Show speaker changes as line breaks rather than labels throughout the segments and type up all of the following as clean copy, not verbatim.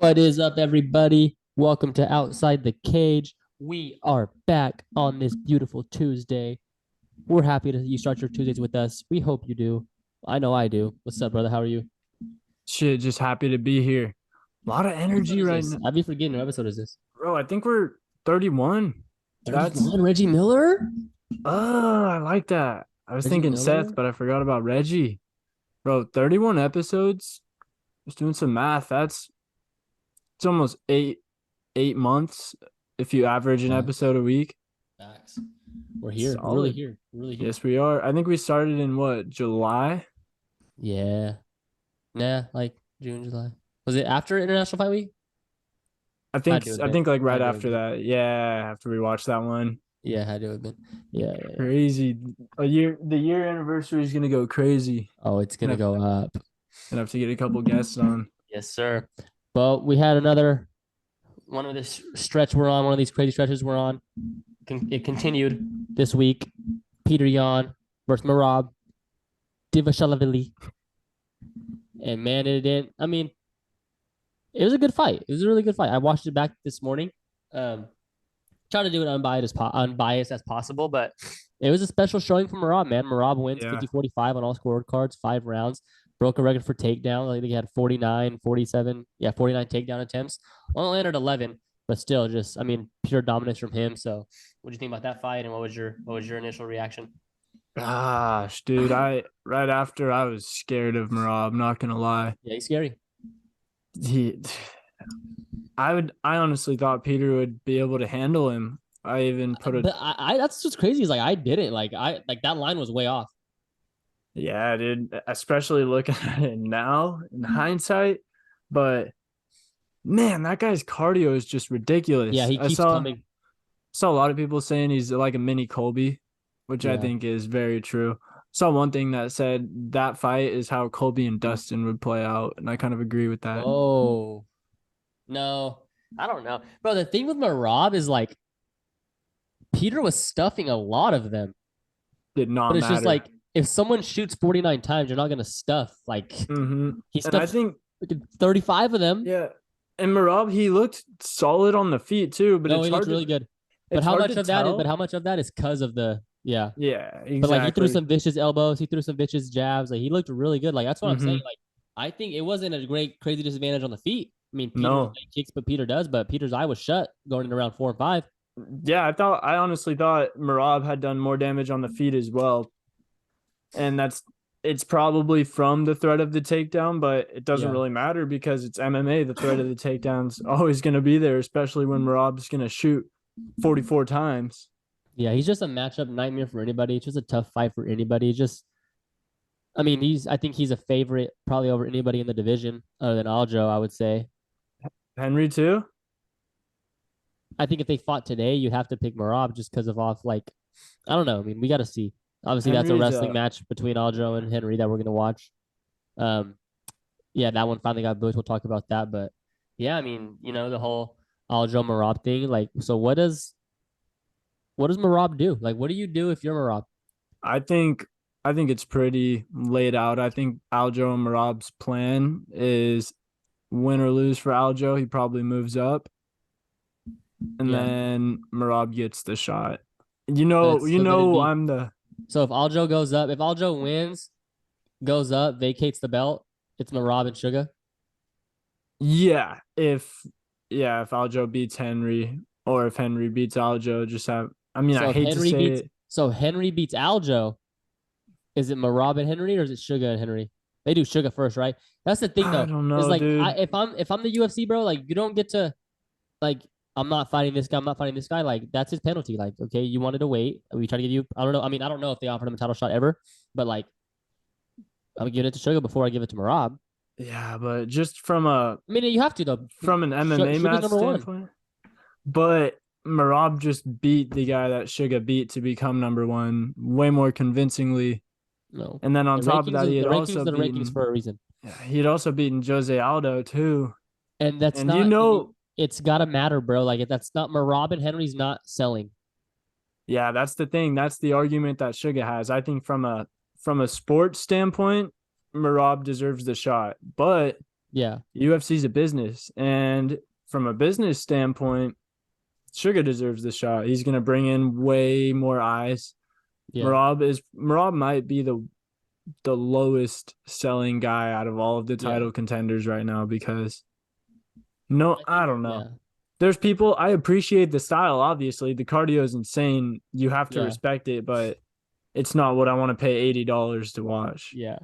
What is up, everybody? Welcome to Outside the Cage. We are back on this beautiful Tuesday. We're happy that you start your Tuesdays with us. We hope you do. I know I do. What's up, brother? How are you?
Shit, just happy to be here. A lot of
What episode
energy
is
right
this?
now.
I'd be forgetting what episode is this.
Bro, I think we're 31. That's
31, Reggie Miller?
I like that. I was
Reggie
thinking Seth,
Miller?
but I forgot about Reggie. Bro, 31 episodes. Just doing some math. It's almost eight months if you average an
Facts.
episode a week.
Facts. We're here. We're really
Solid.
here. We're really here.
Yes, we are. I think we started in what, July?
Yeah. Nah, like June, July. Was it after International Fight Week?
I
Had
think
to have
I
been.
think like right
Had to have
after
been.
that. Yeah, after we watched that one.
Yeah, had to have been. Yeah, yeah, yeah.
Crazy. The year anniversary is gonna go crazy.
Oh, it's
Gonna
gonna
have,
go up.
gonna have to get a couple guests on.
Yes, sir. But we had another one of this stretch we're on, one of these crazy stretches we're on. It continued this week. Peter Yan versus Merab Dvislihvili. And man, it didn't. I mean, it was a good fight. It was a really good fight. I watched it back this morning. Um, Trying to do it unbiased as possible, but it was a special showing for Merab, man. Merab wins
Yeah.
50-45 on all scorecards, 5 rounds, broke a record for takedown. I think he had 49, 47, 49 takedown attempts. Only landed 11, but still just, I mean, pure dominance from him. So what do you think about that fight and what was your initial reaction?
Gosh, dude, I right after I was scared of Merab, not gonna lie.
Yeah, he's scary.
He I honestly thought Peter would be able to handle him. I even put a
But I that's what's crazy is like I didn't like that line was way off.
yeah, dude, especially looking at it now in hindsight. But man, that guy's cardio is just
Yeah,
ridiculous.
he
I
keeps
saw
coming.
saw a lot of people saying he's like a mini Colby, which I
Yeah.
think is very true. Saw one thing that said that fight is how Colby and Dustin would play out, and I kind of agree with that.
Whoa. No, I don't know. Bro, the thing with Marab is like Peter was stuffing a lot of them.
Did not
But it's just
matter.
like if someone shoots 49 times, you're not gonna stuff. Like he
And I
stuffed
think
35 of them.
yeah, and Merab he looked solid on the feet too, but
No, he looked really good. But
it's
how
hard
much
to
of that is but
tell.
how much of that is because of the yeah.
Yeah,
But like he threw
exactly.
some vicious elbows, he threw some vicious jabs. Like he looked really good. Like that's what I'm saying.
hmm
Like I think it wasn't a great crazy disadvantage on the feet. I mean, Peter
No,
kicks, but Peter does. But Peter's eye was shut going into round 4 and 5.
yeah, I honestly thought Merab had done more damage on the feet as well, and it's probably from the threat of the takedown, but it doesn't
Yeah.
really matter because it's MMA. The threat of the takedown's always going to be there, especially when Merab's going to shoot 44 times.
Yeah, he's just a matchup nightmare for anybody. It's just a tough fight for anybody. Just, I mean, I think he's a favorite probably over anybody in the division other than Aljo, I would say.
Henry too.
I think if they fought today, you'd have to pick Marab just because of off, like, I don't know. I mean, we got to see. Obviously, that's a
Henry's
wrestling match between Aljo and Henry that we're going to watch. Um, yeah, that one finally got booked. We'll talk about that. But yeah, I mean, the whole Aljo Marab thing. Like, so what does Marab do? Like, what do you do if you're Marab?
I think I think it's pretty laid out. I think Aljo and Marab's plan is win or lose for Aljo. He probably moves up, and
Yeah.
then Merab gets the shot. You
So then it'd
know,
be
I'm the
so if Aljo wins, goes up, vacates the belt, it's Merab and Sugar.
yeah. If Aljo beats Henry, or if Henry beats Aljo, just have. I mean, I
So if
hate to
Henry
say
beats
it.
so Henry beats Aljo, is it Merab and Henry or is it Sugar and Henry? They do Sugar first, right? That's the thing
I
though.
don't
Is
know,
like
dude.
if I'm the UFC, bro, like you don't get to like I'm not fighting this guy, I'm not fighting this guy. Like that's his penalty. Like, okay, you wanted to wait. We try to give you I don't know. I mean, I don't know if they offered him a title shot ever, but like I'm giving it to Sugar before I give it to Merab.
Yeah, but just from a
I mean, you have to though.
from an MMA
Sugar's
match
number one.
standpoint, but Merab just beat the guy that Suga beat to become number one way more convincingly.
No,
And then on
the
top of
rankings
that,
is the rankings are the rankings for a reason,
he had also beaten Jose Aldo too.
and that's
And
not. I mean, it's gotta matter, bro. Like that's not Merab and Henry's not selling.
yeah, that's the thing. That's the argument that Suga has. I think from a sports standpoint, Merab deserves the shot. But
Yeah.
UFC's a business, and from a business standpoint, Sugar deserves the shot. He's gonna bring in way more eyes.
Yeah.
Merab might be the lowest selling guy out of all of the
Yeah.
title contenders right now because no, I don't know.
Yeah.
There's people I appreciate the style, obviously. The cardio is insane. You have to
Yeah.
respect it, but it's not what I want to pay $80 to watch.
Yeah.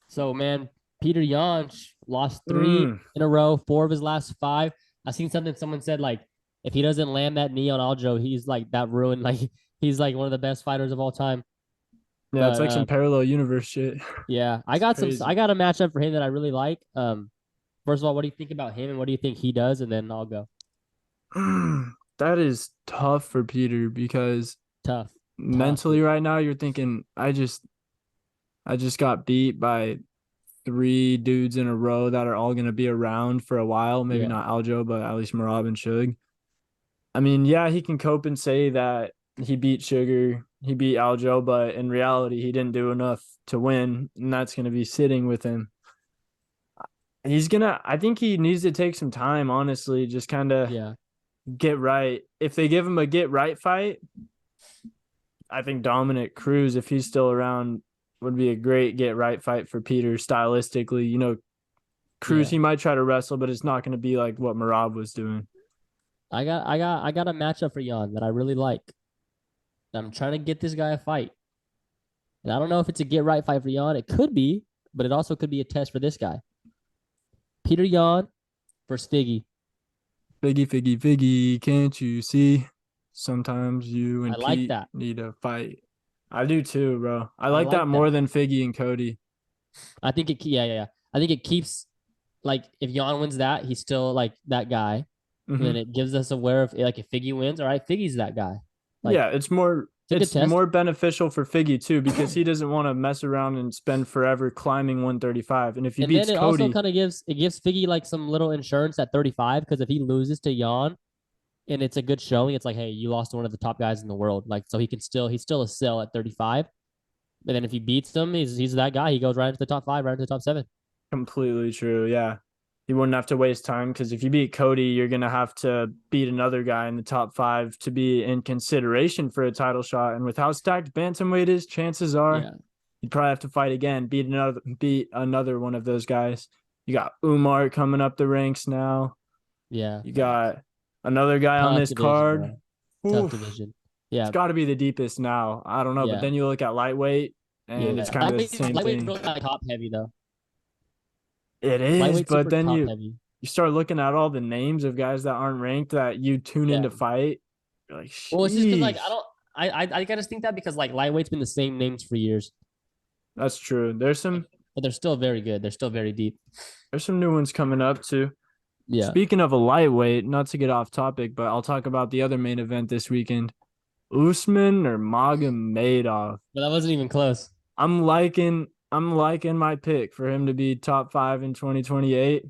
So man, Peter Yan lost three
Mm.
in a row, 4 of his last 5. I seen someone said like if he doesn't land that knee on Aljo, he's like that ruined like he's like one of the best fighters of all time.
Yeah, it's
But
like some parallel universe shit.
yeah,
It's crazy.
I got a matchup for him that I really like. First of all, what do you think about him and what do you think he does? And then I'll go.
That is tough for Peter because
Tough. Tough.
mentally right now you're thinking I just got beat by 3 dudes in a row that are all going to be around for a while. Maybe
Yeah.
not Aljo, but at least Merab and Shug. I mean, yeah, he can cope and say that he beat Sugar, he beat Aljo, but in reality, he didn't do enough to win, and that's going to be sitting with him. I think he needs to take some time, honestly, just kind of
Yeah.
get right. If they give him a get right fight, I think Dominic Cruz, if he's still around, would be a great get right fight for Peter stylistically. Cruz,
Yeah.
he might try to wrestle, but it's not going to be like what Merab was doing.
I got a matchup for Yan that I really like. I'm trying to get this guy a fight. And I don't know if it's a get right fight for Yan. It could be, but it also could be a test for this guy. Peter Yan versus Figgy.
Figgy, Figgy, Figgy, can't you see? Sometimes you
I
and
like
Pete
that.
need a fight. I do too, bro. I
I
like that
like
more
that.
than Figgy and Cody.
I think yeah. I think it keeps like if Yan wins that, he's still like that guy. And then
Hmm.
it gives us aware of like if Figgy wins, all right, Figgy's that guy. Like
Yeah, it's more
it's a good
it's
test.
more beneficial for Figgy too because he doesn't want to mess around and spend forever climbing 135. And if he
And then
beats
it also
Cody,
kind of gives Figgy like some little insurance at 35 because if he loses to Yan and it's a good showing, it's like, hey, you lost to one of the top guys in the world. Like so he's still a sell at 35. And then if he beats him, he's that guy. He goes right into the top 5, right into the top 7.
completely true. Yeah. You wouldn't have to waste time because if you beat Cody, you're going to have to beat another guy in the top 5 to be in consideration for a title shot. And with how stacked bantamweight is, chances are
Yeah.
you'd probably have to fight again, beat another one of those guys. You got Umar coming up the ranks now.
Yeah.
You got another guy on
Tough
this
division,
card.
bro. Tough
Oof.
division.
It's
Yeah.
got to be the deepest now. I don't know, but
Yeah.
then you look at lightweight, and it's
Yeah.
kind of the same
Lightweight's
thing.
really like top heavy though.
It is,
Lightweight's
but
super
then
top
you
heavy.
you start looking at all the names of guys that aren't ranked that you tune in
Yeah.
to fight. You're like,
Well, it's just because like
sheesh.
I don't I just think that because like lightweight's been the same names for years,
That's true. There's some
but they're still very good. They're still very deep.
there's some new ones coming up too.
Yeah.
Speaking of a lightweight, not to get off topic, but I'll talk about the other main event this weekend. Usman or Magomedov.
But that wasn't even close.
I'm liking my pick for him to be top 5 in 2028.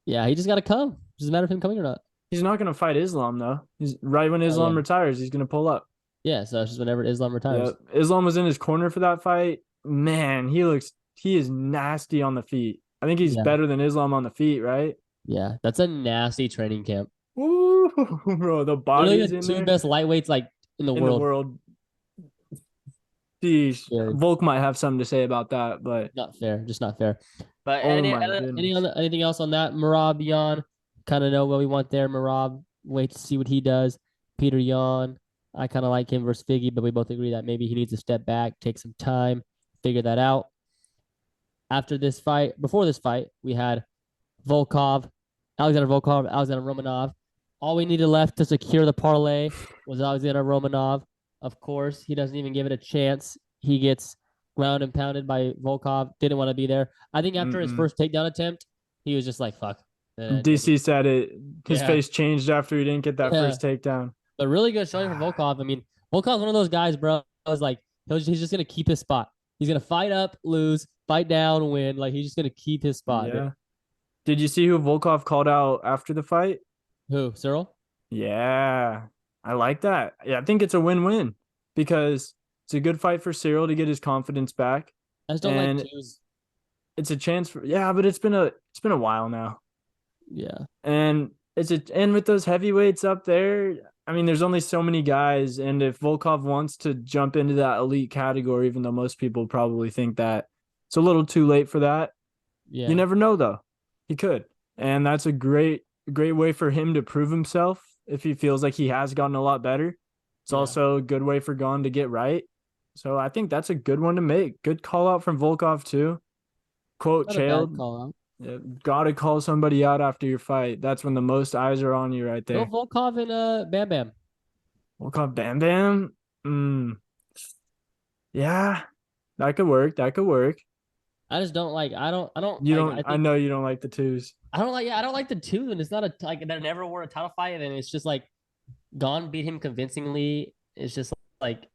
Yeah, he just got to come. Doesn't matter if him coming or not.
He's not going to fight Islam though. He's right when
Oh yeah.
Islam retires, he's going to pull up.
Yeah. So it's just whenever Islam retires.
Yeah, Islam was in his corner for that fight. Man, he is nasty on the feet. I think he's
Yeah.
better than Islam on the feet, right?
Yeah. That's a nasty training camp.
Ooh, bro, the
Literally
bodies
the
in
two
there
best lightweights like in the
in the
world.
world. Jeez,
Yeah.
Volk might have something to say about that, but
Not fair. Just not fair. But
oh my goodness.
anything else on that? Merab Yan, kind of know what we want there. Merab, wait to see what he does. Peter Yan, I kind of like him versus Figgy, but we both agree that maybe he needs to step back, take some time, figure that out. Before this fight, we had Alexander Volkov, Alexander Romanov. All we needed left to secure the parlay was Alexander Romanov. Of course, he doesn't even give it a chance. He gets ground and pounded by Volkov. Didn't want to be there. I think after his first takedown attempt, he was just like, fuck.
DC said it. His
Yeah.
face changed after he didn't get that first takedown.
But really good showing for Volkov. I mean, Volkov's one of those guys, bro. I was like, he's just gonna keep his spot. He's gonna fight up, lose, fight down, win. Like he's just gonna keep his spot.
Yeah. Did you see who Volkov called out after the fight?
Who? Cyril?
Yeah, I like that. Yeah, I think it's a win-win because it's a good fight for Cyril to get his confidence back.
I just don't
And
like twos.
it's a chance for but it's been a while now.
Yeah.
And and with those heavyweights up there, I mean, there's only so many guys, and if Volkov wants to jump into that elite category, even though most people probably think that it's a little too late for that, you
Yeah.
never know though. He could. And that's a great way for him to prove himself if he feels like he has gotten a lot better. It's
Yeah.
also a good way for Gon to get right. So I think that's a good one to make. Good call out from Volkov too. Quote
Not a bad
Chael,
call out.
yeah, gotta call somebody out after your fight. That's when the most eyes are on you right
Go
there.
Volkov and Bam Bam.
We'll call Bam Bam. Yeah, that could work. That could work.
I just don't like. I don't
You
like.
don't.
I
I
think
know you don't like the twos.
I don't like. Yeah, I don't like the two, and it's not a like that never were a title fight, and it's just like Gon beat him convincingly. It's just like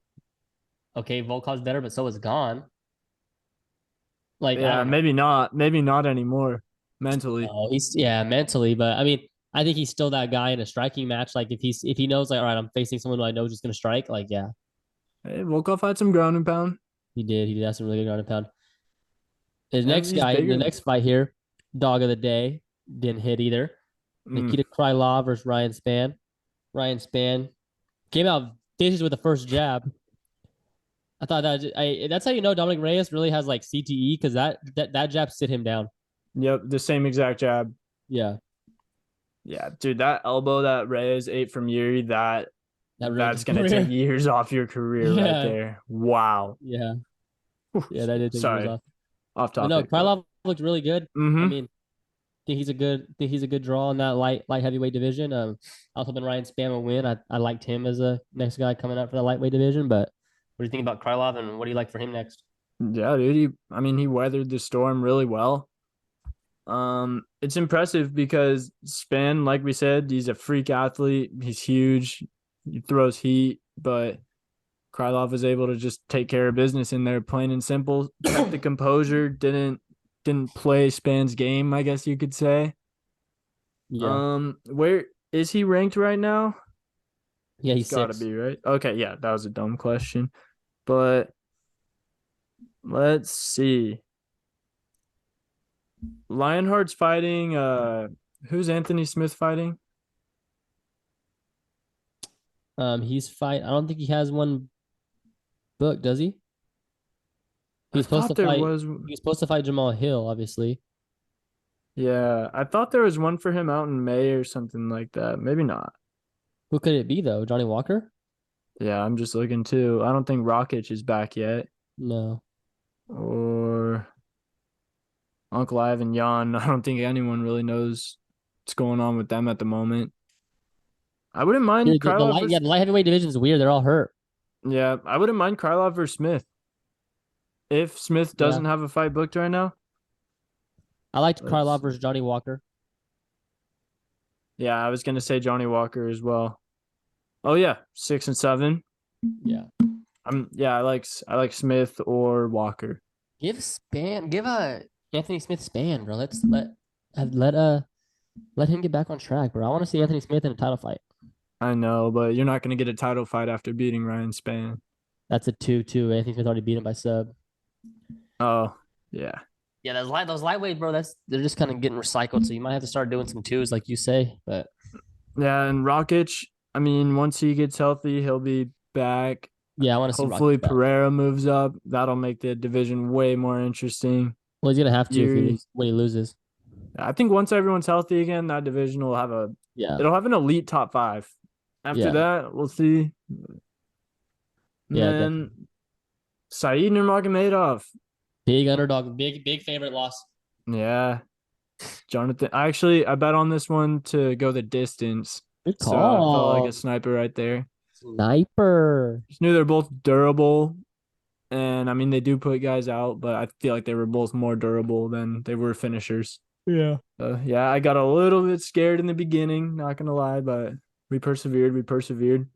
okay, Volkov's better, but so is Gon. Like I
Yeah,
don't know.
maybe not. Maybe not anymore. Mentally.
No, he's yeah mentally, but I mean, I think he's still that guy in a striking match. Like if he knows like all right, I'm facing someone who I know is just gonna strike. Like yeah,
Hey, Volkov had some ground and pound.
he did have some really good ground and pound. His
And
next
he's
guy, the
bigger.
next fight here, dog of the day, didn't hit either.
Mm.
Nikita Krylov versus Ryan Spann. Ryan Spann came out vicious with the first jab. I thought that's how you know Dominic Reyes really has like CTE because that jab sit him down.
Yep, the same exact jab.
Yeah,
Yeah, dude, that elbow that Reyes ate from Yuri,
that ruined
that's
his
gonna take
career.
years off your career right
Yeah,
there. Wow.
yeah,
Whew.
yeah. That did take years
Sorry,
off.
off
But no,
topic, but
Krylov looked really good. I
mm-hmm.
mean, think he's a good draw in that light heavyweight division. I was hoping Ryan Spann would win. I liked him as a next guy coming out for the lightweight division. But what do you think about Krylov and what do you like for him next?
Yeah, dude. He weathered the storm really well. It's impressive because Span, like we said, he's a freak athlete. He's huge. He throws heat, but Krylov was able to just take care of business in there, plain and simple. Kept the composure. Didn't play Span's game, I guess you could say.
Yeah,
Where is he ranked right now?
yeah,
It's
he's
got to
six.
be right. Okay, yeah, that was a dumb question, but let's see. Lionheart's fighting. Who's Anthony Smith fighting?
He's fight. I don't think he has one book, does he? He
I
was supposed to
thought there
fight.
was.
He was supposed to fight Jamal Hill, obviously.
Yeah, I thought there was one for him out in May or something like that. Maybe not.
Who could it be though? Johnny Walker?
Yeah, I'm just looking too. I don't think Rockich is back yet,
No.
or Uncle Ivan Jan. I don't think anyone really knows what's going on with them at the moment. I wouldn't mind
Dude,
Krylov versus.
the light heavyweight division is weird. They're all hurt.
Yeah, I wouldn't mind Krylov versus Smith if Smith
Yeah.
doesn't have a fight booked right now.
I liked
Let's.
Krylov versus Johnny Walker.
Yeah, I was gonna say Johnny Walker as well. Oh yeah, 6 and 7.
Yeah.
I like Smith or Walker.
Give a Anthony Smith Span, bro. Let him get back on track, bro. I want to see Anthony Smith in a title fight.
I know, but you're not gonna get a title fight after beating Ryan Spann.
That's a 2-2. Anthony Smith already beat him by sub.
Oh yeah,
Yeah, those lightweight, bro. They're just kind of getting recycled. So you might have to start doing some twos, like you say. But
yeah, and Rockich. I mean, once he gets healthy, he'll be back.
yeah, I want to see
Hopefully,
Rocky back.
Pereira moves up. That'll make the division way more interesting.
Well, he's gonna have to if he
Yuri.
when he loses.
I think once everyone's healthy again, that division will have
Yeah,
it'll have an elite top 5. After
yeah,
that, we'll see. And
yeah. Definitely.
then Saeed Nurmagomedov.
Big underdog, big favorite loss.
Yeah. Jonathan. I bet on this one to go the distance.
Good
So I felt like
call,
a sniper right there.
sniper.
Just knew they're both durable. And I mean, they do put guys out, but I feel like they were both more durable than they were finishers.
Yeah.
Yeah, I got a little bit scared in the beginning, not going to lie, but we persevered.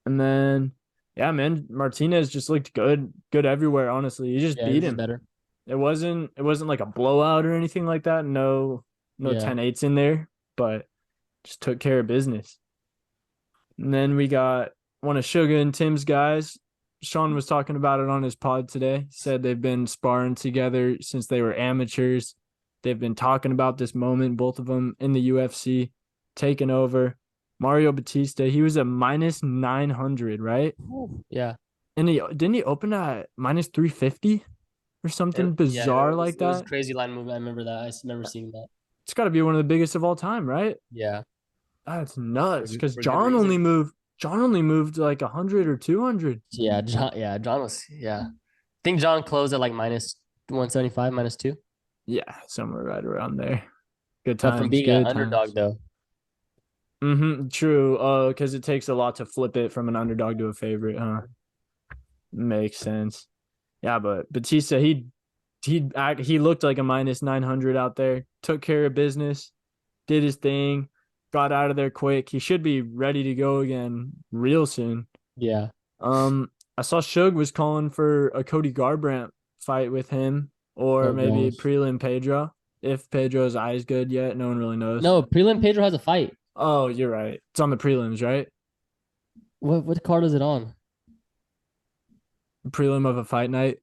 And then, yeah, man, Martinez just looked good everywhere, honestly. You just
Yeah,
beat
he's just
him.
better.
It wasn't like a blowout or anything like that. No
Yeah.
10-8s in there, but just took care of business. And then we got one of Suga and Tim's guys, Sean was talking about it on his pod today. He said they've been sparring together since they were amateurs. They've been talking about this moment, both of them in the UFC, taking over. Mario Batista, he was a minus 900, right?
Yeah.
And didn't he open at minus 350 or something bizarre like
It was a
that?
crazy line move. I remember that. I remember seeing that.
It's got to be one of the biggest of all time, right?
Yeah.
That's nuts. Because
For good reason.
John only moved like 100 or 200.
Yeah, John. Yeah, John was. Yeah, I think John closed at like minus 175, -2.
Yeah, somewhere right around there. Good
But from
times,
being an
good
underdog
times.
though.
True. Because it takes a lot to flip it from an underdog to a favorite, huh? Makes sense. Yeah, but Batista, he looked like a minus 900 out there. Took care of business, did his thing, got out of there quick. He should be ready to go again real soon.
Yeah.
I saw Suge was calling for a Cody Garbrandt fight with him, or
Oh
maybe
gosh.
prelim Pedro. If Pedro's eyes good yet, no one really knows.
No, prelim Pedro has a fight.
Oh, you're right. It's on the prelims, right?
What card is it on?
Prelim of a fight night.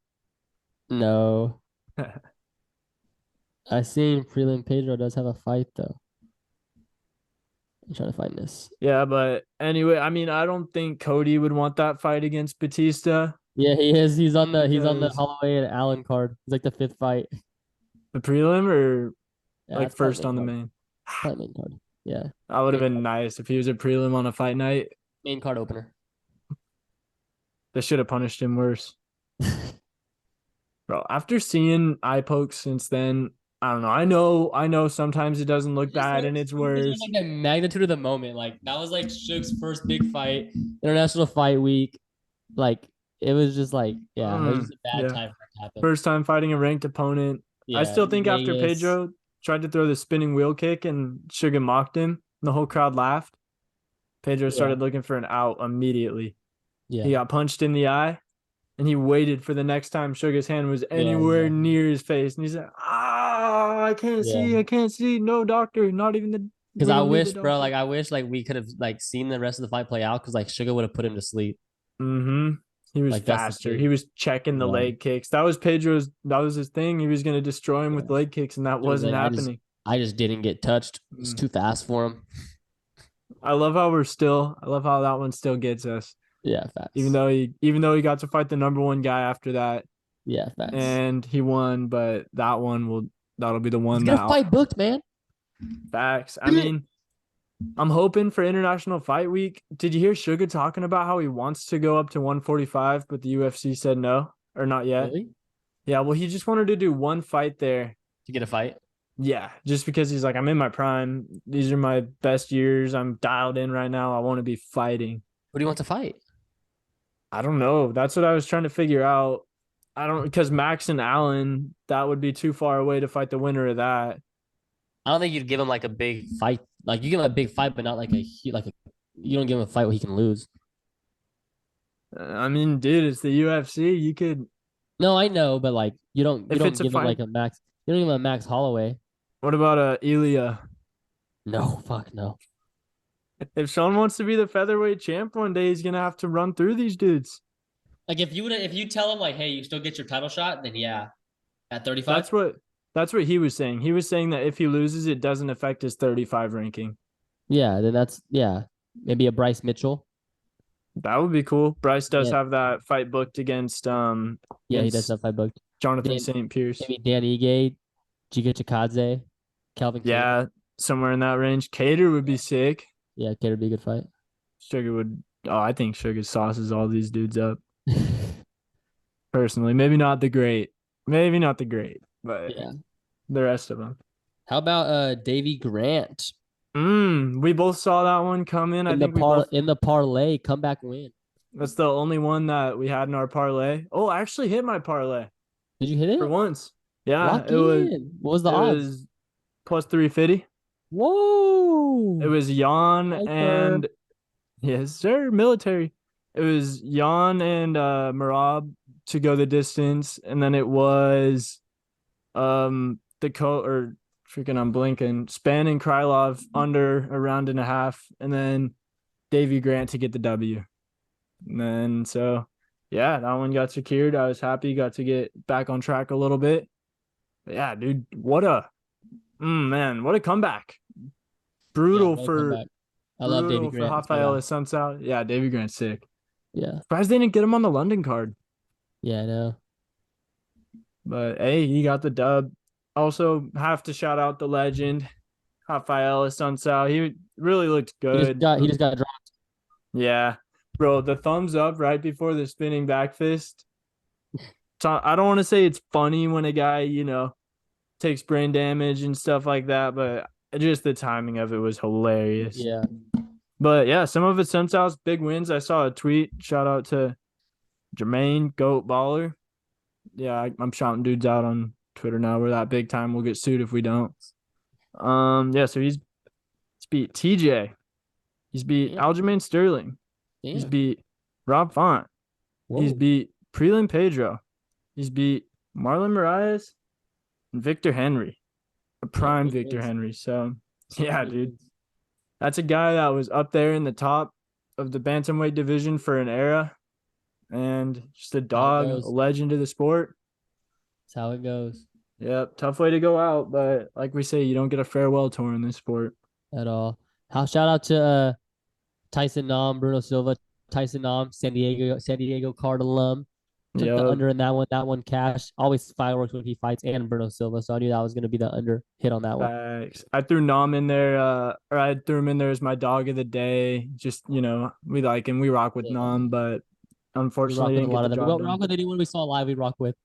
No. I seen prelim Pedro does have a fight though. I'm trying to find this.
Yeah, but anyway, I mean, I don't think Cody would want that fight against Batista
Yeah, he is. He's on the
because
Holloway and Allen card. It's like the fifth fight.
the prelim or
Yeah,
like
it's probably
first
main
on the
card.
main.
Probably main card. Yeah.
That would have
Main
been
card,
nice if he was a prelim on a fight night.
main card opener.
They should have punished him worse. Bro, after seeing eye pokes since then, I don't know. I know sometimes it doesn't look
Just
bad
like
and it's
something of
worse.
like the magnitude of the moment. Like that was like Suge's first big fight, international fight week. Like it was just like, yeah, it was just a bad
Yeah.
time for it to happen.
First time fighting a ranked opponent. I
Yeah,
still think after
Vegas.
Pedro tried to throw the spinning wheel kick and Sugar mocked him, the whole crowd laughed. Pedro
Yeah,
started looking for an out immediately. He
yeah,
got punched in the eye and he waited for the next time Sugar's hand was
yeah,
anywhere
exactly.
near his face. And he said, I can't
Yeah.
see. I can't see. No doctor. Not even the
Because
we
I
don't need the
wish, bro,
doctor.
like I wish like we could have like seen the rest of the fight play out because like Sugar would have put him to sleep.
He was
Like that's the
faster. He
thing.
was checking the
Yeah.
leg kicks. That was his thing. He was gonna destroy him with
Yeah.
leg kicks, and that
It was
wasn't
like
happening.
I just didn't get touched. It's
Mm.
too fast for him.
I love how that one still gets us.
Yeah,
Even
facts.
though he got to fight the number one guy after that
Yeah, facts.
and he won, but that'll be the
He's
one
got
that
a fight booked, man.
facts. I mean, I'm hoping for International Fight Week. Did you hear Sugar talking about how he wants to go up to 145, but the UFC said no or not yet?
Really?
Yeah, well, he just wanted to do one fight there.
To get a fight?
Yeah, just because he's like, I'm in my prime. These are my best years. I'm dialed in right now. I want to be fighting.
What do you want to fight?
I don't know. That's what I was trying to figure out. I don't because Max and Allen, that would be too far away to fight the winner of that.
I don't think you'd give him like a big fight. Like you give him a big fight, but not like a. You don't give him a fight where he can lose.
I mean, dude, it's the UFC. You could
No, I know, but like you don't
if it's a
give him
fight.
like a Max. You don't give him a Max Holloway.
What about Ilya?
No, fuck no.
If Sean wants to be the featherweight champ one day, he's gonna have to run through these dudes.
Like if you tell him like, hey, you still get your title shot, then yeah, at 35.
That's what he was saying. He was saying that if he loses, it doesn't affect his 35 ranking.
Yeah, then that's yeah. Maybe a Bryce Mitchell.
That would be cool. Bryce does
Yeah,
have that fight booked
yeah, he does
against
have fight booked.
Jonathan
Dan,
St. Pierce.
maybe Dan Ige, Giga Chikadze, Calvin Cater.
Yeah, somewhere in that range. Cater would be sick.
Yeah, Cater would be a good fight.
Sugar would. Oh, I think Sugar sauces all these dudes up. Personally, maybe not the great, but
Yeah.
the rest of them.
How about Davy Grant
We both saw that one come in. I think we both.
in the parlay comeback win?
That's the only one that we had in our parlay. Oh, I actually hit my parlay
Did you hit it?
for once. Yeah,
Lock in. What was the
it
odds?
was plus 350.
Whoa.
It was Jan
Sniper.
and yes, sir, military. It was Jan and Merab to go the distance, and then it was or freaking I'm blinking. Span and Krylov under a round and a half, and then Davy Grant to get the W. And then yeah, that one got secured. I was happy, got to get back on track a little bit. But yeah, dude, what a what a comeback.
Yeah,
Brutal
what a
for
comeback. I love Davy Grant. Let's go
Rafael
down.
Assunção. Yeah, Davy Grant's sick.
Yeah.
Surprised they didn't get him on the London card.
Yeah, I know.
But hey, he got the dub. Also, have to shout out the legend, Rafael Assunção. He really looked good.
He just got dropped.
Yeah. Bro, the thumbs up right before the spinning back fist. So I don't want to say it's funny when a guy, takes brain damage and stuff like that, but just the timing of it was hilarious.
Yeah.
But yeah, some of Assunção's big wins. I saw a tweet. Shout out to Jermaine, GOAT Baller. Yeah, I'm shouting dudes out on Twitter now. We're that big time. We'll get sued if we don't. Yeah, so he's beat TJ. He's beat Aljamain Sterling.
Damn.
He's beat Rob Font.
Whoa.
He's beat Prelim Pedro. He's beat Marlon Moraes and Victor Henry. A prime Victor Henry. So yeah, dude. That's a guy that was up there in the top of the bantamweight division for an era. And just a dog, a legend of the sport.
That's how it goes.
Yep, tough way to go out, but like we say, you don't get a farewell tour in this sport
at all. Shout out to Tyson Nam, Bruno Silva, Tyson Nam, San Diego Card alum. Took the under in that one. That one cash. Always fireworks when he fights, and Bruno Silva. So I knew that was going to be the under hit on that one.
I threw Nam in there, or I threw him in there as my dog of the day. Just we like him. We rock with Nam, but unfortunately,
we rock with anyone we saw live. We rock with.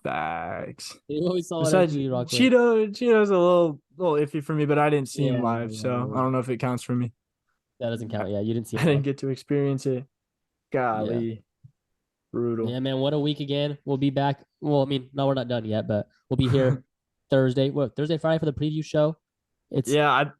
Facts.
Anyone we saw
Besides,
we rock with.
Cheeto's a little iffy for me, but I didn't see him live, so I don't know if it counts for me.
That doesn't count. Yeah, you didn't see him.
I didn't get to experience it. Golly. Yeah. Brutal.
Yeah, man, what a week again. We'll be back. Well, I mean, no, we're not done yet, but we'll be here Thursday, Friday for the preview show.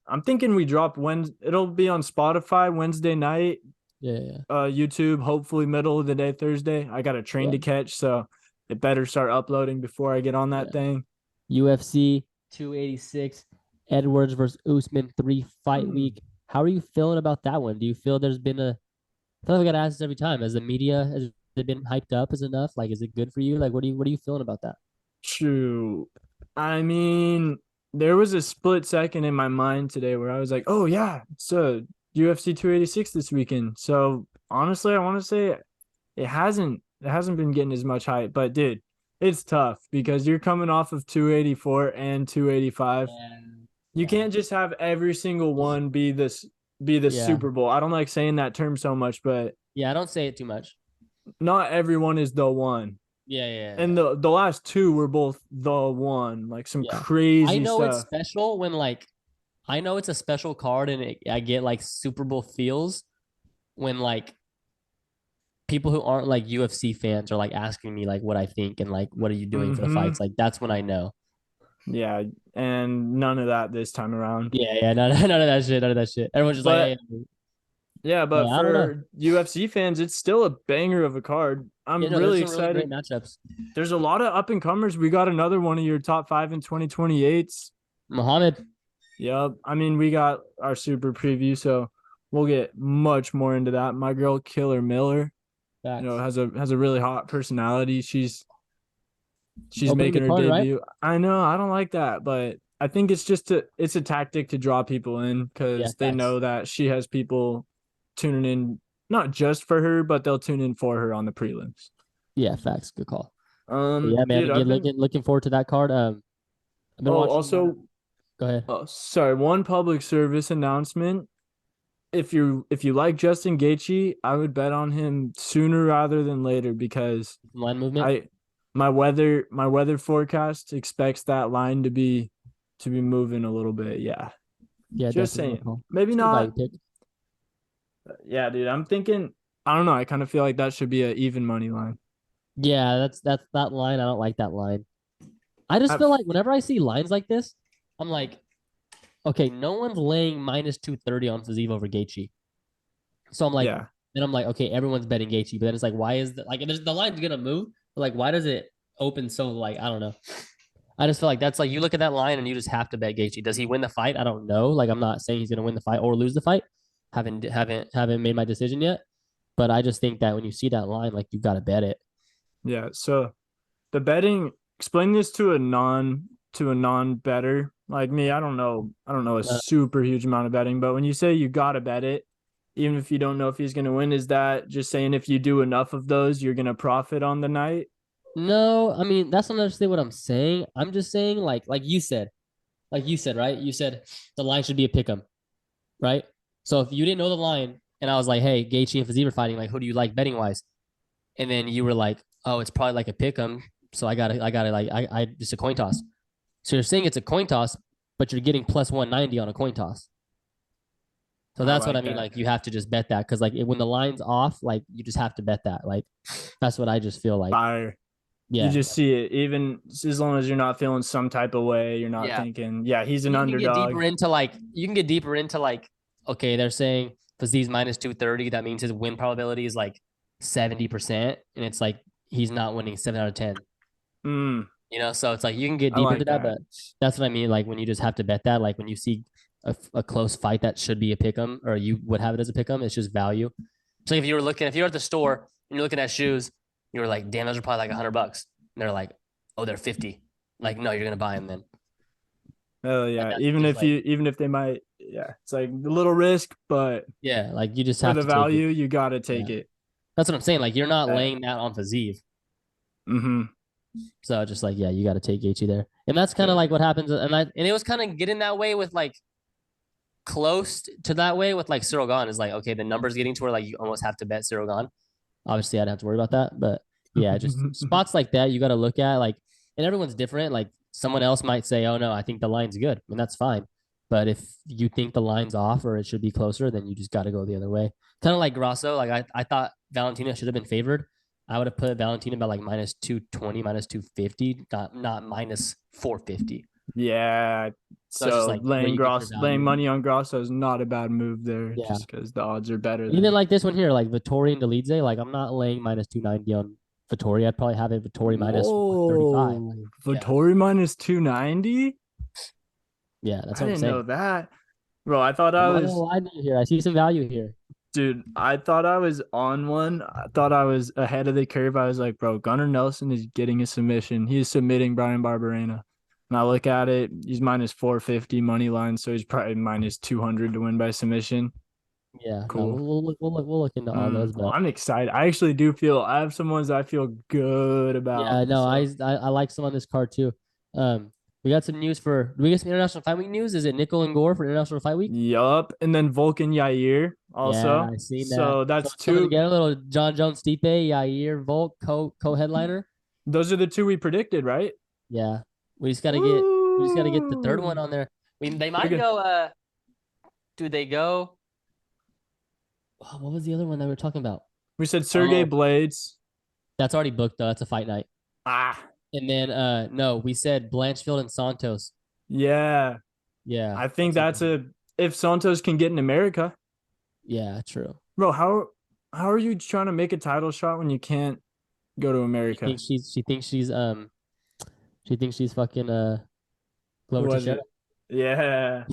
I'm thinking we drop Wednesday. It'll be on Spotify Wednesday night.
Yeah.
YouTube, hopefully middle of the day Thursday. I got a train to catch, so it better start uploading before I get on that thing.
UFC 286, Edwards versus Usman 3-fight week. How are you feeling about that one? Do you feel there's been I feel like we got to ask this every time. Has it been hyped up as enough? Like, is it good for you? Like, what are you feeling about that?
True. I mean, there was a split second in my mind today where I was like, oh yeah, it's UFC 286 this weekend. So honestly, I want to say it hasn't been getting as much hype, but dude, it's tough because you're coming off of 284 and 285. You can't just have every single one be the Super Bowl. I don't like saying that term so much, but
I don't say it too much.
Not everyone is the one.
Yeah.
And the last two were both the one. Like some crazy stuff.
I know it's special when I know it's a special card and I get like Super Bowl feels when like people who aren't like UFC fans are like asking me like what I think and like what are you doing for the fights. Like that's when I know.
Yeah, and none of that this time around.
Yeah, none of that shit. Everyone's just like, hey.
Yeah, but for UFC fans, it's still a banger of a card. I'm really excited.
Really great matchups.
There's a lot of up and comers. We got another one of your top 5 in 2028s.
Muhammad.
Yep. I mean, we got our super preview, so we'll get much more into that. My girl Killer Miller, has a really hot personality. She's making her debut. Right? I know. I don't like that, but I think it's it's a tactic to draw people in because they know that she has people tuning in not just for her, but they'll tune in for her on the prelims.
Yeah, facts. Good call. Yeah, man. Dude, looking forward to that card.
Also,
go ahead.
Sorry, one public service announcement. If you like Justin Gaethje, I would bet on him sooner rather than later because
line movement.
My weather forecast expects that line to be moving a little bit. Yeah. Just saying. Maybe not. Yeah, dude. I'm thinking. I don't know. I kind of feel like that should be an even money line.
Yeah, that's that line. I don't like that line. I just feel like whenever I see lines like this, I'm like, okay, no one's laying -230 on Fiziev over Gaethje. So I'm like, then I'm like, okay, everyone's betting Gaethje, but then it's like, why is that? Like, the line's gonna move, but like, why does it open so like I don't know. I just feel like that's like you look at that line and you just have to bet Gaethje. Does he win the fight? I don't know. Like I'm not saying he's gonna win the fight or lose the fight. Haven't made my decision yet. But I just think that when you see that line, like you got to bet it.
Yeah. So the betting, explain this to a non-better like me. I don't know a
Uh,
super huge amount of betting, but when you say you gotta bet it, even if you don't know if he's gonna win, is that just saying if you do enough of those, you're gonna profit on the night?
no, I mean that's not necessarily what I'm saying. I'm just saying like you said, right? You said the line should be a pick 'em, right? So if you didn't know the line, and I was like, hey, Gaethje and Fiziev are fighting, like who do you like betting wise? And then you were like, oh, it's probably like a pick 'em. So I gotta like I just a coin toss. So you're saying it's a coin toss, but you're getting plus 190 on a coin toss. So
I
that's what I
like
mean.
that.
Like you have to just bet that because like when the line's off, like you just have to bet that. Like that's what I just feel like.
Fire. You
Yeah,
just see it, even as long as you're not feeling some type of way, you're not
yeah.
thinking, yeah, he's an
You can get
underdog.
deeper into like okay, they're saying Fazie's minus 230. That means his win probability is like 70%, and it's like he's not winning 7 out of 10.
Mm,
So it's like you can get
I
deeper into
like
that,
that.
but that's what I mean. Like when you just have to bet that, like when you see a close fight that should be a pick 'em, or you would have it as a pick 'em, it's just value. So if you were at the store and you're looking at shoes, you were like, damn, those are probably like $100. And they're like, oh, they're 50. Like, no, you're gonna buy them then.
Oh
And
yeah,
that's just like,
even if they might, yeah, it's like a little risk, but
yeah, like you just
for
have
the
to take it.
value, you got to
Yeah,
take it.
that's what I'm saying. Like you're not
Uh,
laying that on Faziev.
mm-hmm.
So just like, yeah, you got to take Gaethje there, and that's kind of
Yeah.
like what happens. And it was kind of getting that way with like close to that way with like Cyril Gahn is like, okay, the numbers getting to where like you almost have to bet Cyril Gahn. Obviously, I'd have to worry about that, but yeah, just spots like that you got to look at like, and everyone's different. Like someone else might say, oh no, I think the line's good, and that's fine. But if you think the line's off or it should be closer, then you just got to go the other way. Kind of like Grasso. Like I thought Valentina should have been favored. I would have put Valentina about like minus 220, minus 250, not minus 450.
Yeah.
So it's just
So
like where you get your
laying
value.
money on Grosso is not a bad move there,
Yeah.
just because the odds are better
Even
than.
like this one here, like Vittori and Delidze, like I'm not laying minus 290 on Vittori. I'd probably have it Vittori minus 135. Like,
Whoa,
yeah.
Vittori minus 290.
Yeah, that's
I
what I'm
didn't know
saying.
that, bro. I thought
I'm
I
not gonna
was,
lie to you here. I see some value here.
dude. I thought I was on one. I thought I was ahead of the curve. I was like, bro, Gunnar Nelson is getting a submission. He is submitting Brian Barberena. And I look at it, he's minus 450 money line, so he's probably minus 200 to win by submission.
Yeah, no,
Cool.
we'll look into all those,
Well,
but
I'm excited. I actually do feel I have some ones I feel good about.
yeah, no,
So,
I like some on this card too. We got some news for. Do we get some International Fight Week news? Is it Nickel and Gore for International Fight Week?
yup. And then Vulcan Yair
Yeah,
also.
I seen that.
So
So
that's
it's coming
two.
together. A little John Jones, Stipe, Yair, Volk, co-headliner.
Those are the two we predicted, right?
Yeah, we just gotta get the third one
Woo.
on there. They
They're
might
good.
go. Do they go? Oh, what was the other one that we were talking about?
We said Sergey
Oh,
Blades.
that's already booked though. That's a fight night.
Ah,
And then no, we said Blanchfield and Santos.
yeah.
Yeah,
I think
that's
that's
okay.
a if Santos can get in America.
Yeah, true.
Bro, how are you trying to make a title shot when you can't go to America?
She thinks she's fucking
Who
Glover
was
Teixeira.
it? Yeah.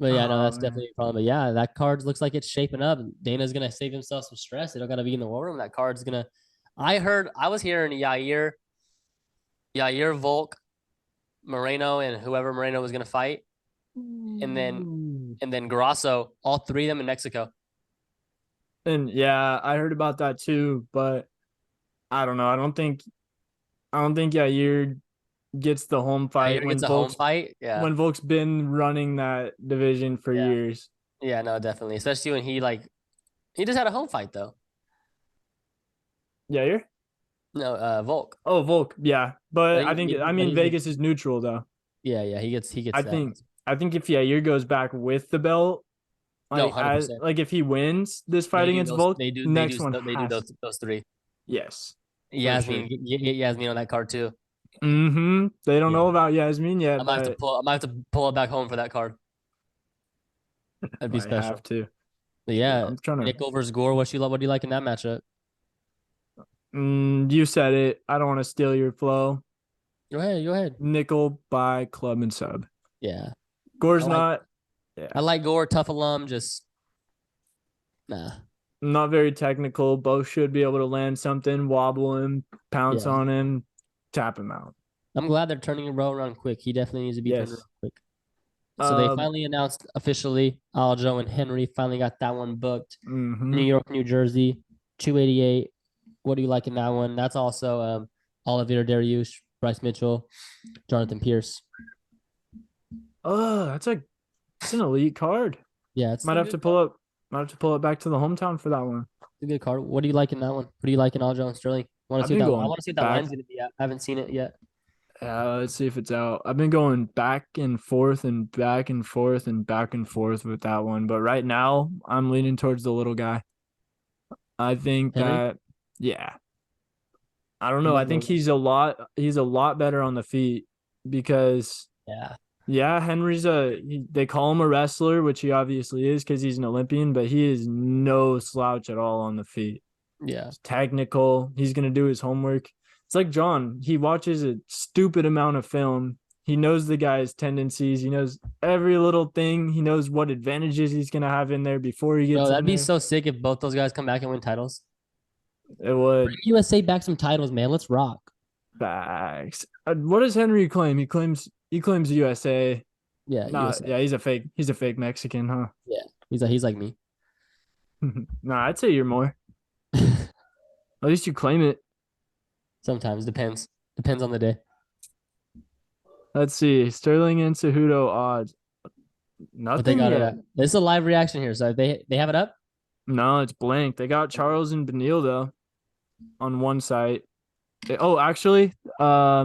But yeah, no,
Oh
that's
man.
definitely a problem. But yeah, that card looks like it's shaping up. Dana's gonna save himself some stress. They don't gotta be in the war room. That card's gonna. I was hearing Yair Volk, Moreno, and whoever Moreno was gonna fight, and then
Ooh.
Grasso, all three of them in Mexico.
And yeah, I heard about that too, but I don't know. I don't think Yair gets the home fight
Yair gets a home fight. Yeah,
when Volk's been running that division for
yeah,
years.
yeah. No, definitely. Especially when he just had a home fight though.
Yair?
No, Volk.
Oh, Volk. Yeah.
But
But I
he's,
think I
but
mean
he's
Vegas is neutral though.
yeah, yeah. He gets
I
that.
think I think if Yair goes back with the belt,
No, 100%.
like if he wins this fight against Volk, next one
They do
has
those three.
yes, for sure.
Yasmin on that card too.
Mm-hmm. They don't
Yeah,
know about Yasmin yet, but
I might have to pull it back home for that card. That'd be
might have
special.
to.
But
Dude,
yeah,
I'm trying to.
Nickel versus Gore. What do you like in that matchup?
You said it. I don't want to steal your flow.
Go ahead, go ahead.
Nickel by club and sub.
Yeah, I
Gore's
like
not. Yeah.
I like Gore, tough alum. Just nah.
Not very technical. Both should be able to land something, wobble him, pounce
Yeah.
on him, tap him out.
I'm glad they're turning Roe around quick. He definitely needs to be turned around
Yes.
quick. So they
Um.
finally announced officially Aljo and Henry finally got that one booked. New
Mhm.
York, New Jersey, 288. What do you like in that one? That's also Olivier Dariush, Bryce Mitchell, Jonathan Pierce.
Oh, it's an elite card.
Yeah, it's
Might
a
have
good
to
card.
pull up. Might have to pull it back to the hometown for that one.
It's a good card. What do you like in that one? What do you like in Aljo and Sterling? Want to
I've
see what
been
that? I
going
want to see what that
back.
line's gonna be at. I haven't seen it yet.
Let's see if it's out. I've been going back and forth and back and forth and back and forth with that one. But right now, I'm leaning towards the little guy. I think
Henry.
that, yeah. I don't
I'm
know. I
gonna
think
go.
he's a lot better on the feet because
Yeah,
yeah, they call him a wrestler, which he obviously is because he's an Olympian, but he is no slouch at all on the feet.
yeah.
He's technical. He's going to do his homework. It's like John. He watches a stupid amount of film. He knows the guy's tendencies. He knows every little thing. He knows what advantages he's going to have in there before he
Bro,
gets in
that'd be
there.
so sick if both those guys come back and win titles.
It
Bring
would.
USA back some titles, man. Let's rock.
Facts. What does Henry claim? He claims USA.
Yeah,
Not
USA.
yeah, he's a fake Mexican, huh?
Yeah, he's like me.
Nah, I'd say you're more. At least you claim it.
Sometimes depends on the day.
Let's see. Sterling and Cejudo odds.
But they
Nothing
got it
yet.
up. This is a live reaction here, so if they have it up.
No, it's blank. They got Charles and Benil though on one site. Actually,
All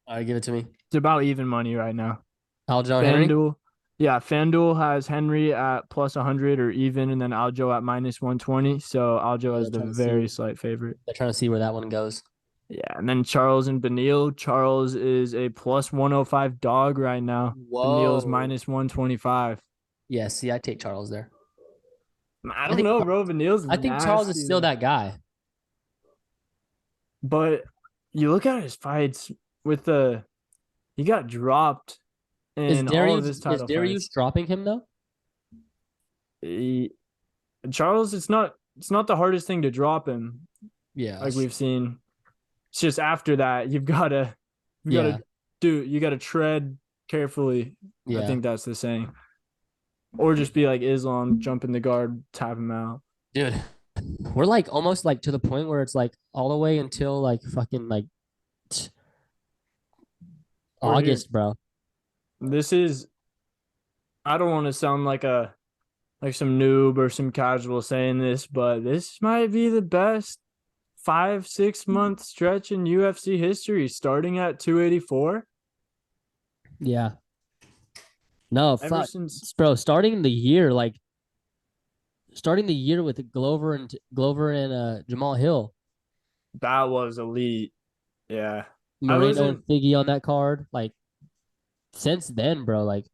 right, give it to me.
it's about even money right now.
Aljo and Henry.
FanDuel, yeah, FanDuel has Henry at plus 100 or even, and then Aljo at minus 120. So Aljo
Yeah,
is the very slight favorite.
they're trying to see where that one goes.
Yeah, and then Charles and Benil. Charles is a plus 105 dog right now. Benil's
Whoa.
minus 125.
Yeah, see, I take Charles there.
I
I
don't
think
know, bro. Benil's
I think Charles is
nasty,
still
though.
that guy.
But you look at his fights with he got dropped
Is
in all of
Darius
his
is
title
Darius
fights.
dropping him though?
He, Charles, it's not the hardest thing to drop him,
Yeah.
like we've seen. It's just after that
Yeah.
you gotta tread carefully. I
Yeah.
think that's the saying. Or just be like Islam, jump in the guard, tap him out.
Dude, we're like almost like to the point where it's like all the way until like fucking like
We're here.
August, bro.
This is I don't want to sound like some noob or some casual saying this, but this might be the best 5-6 month stretch in UFC history, starting at 284.
Yeah. No,
Ever
fuck.
since
Bro, starting the year with Glover and Jamal Hill,
that was elite. Yeah. I
Moreno and
wasn't
Figgy on that card. Like since then, bro, like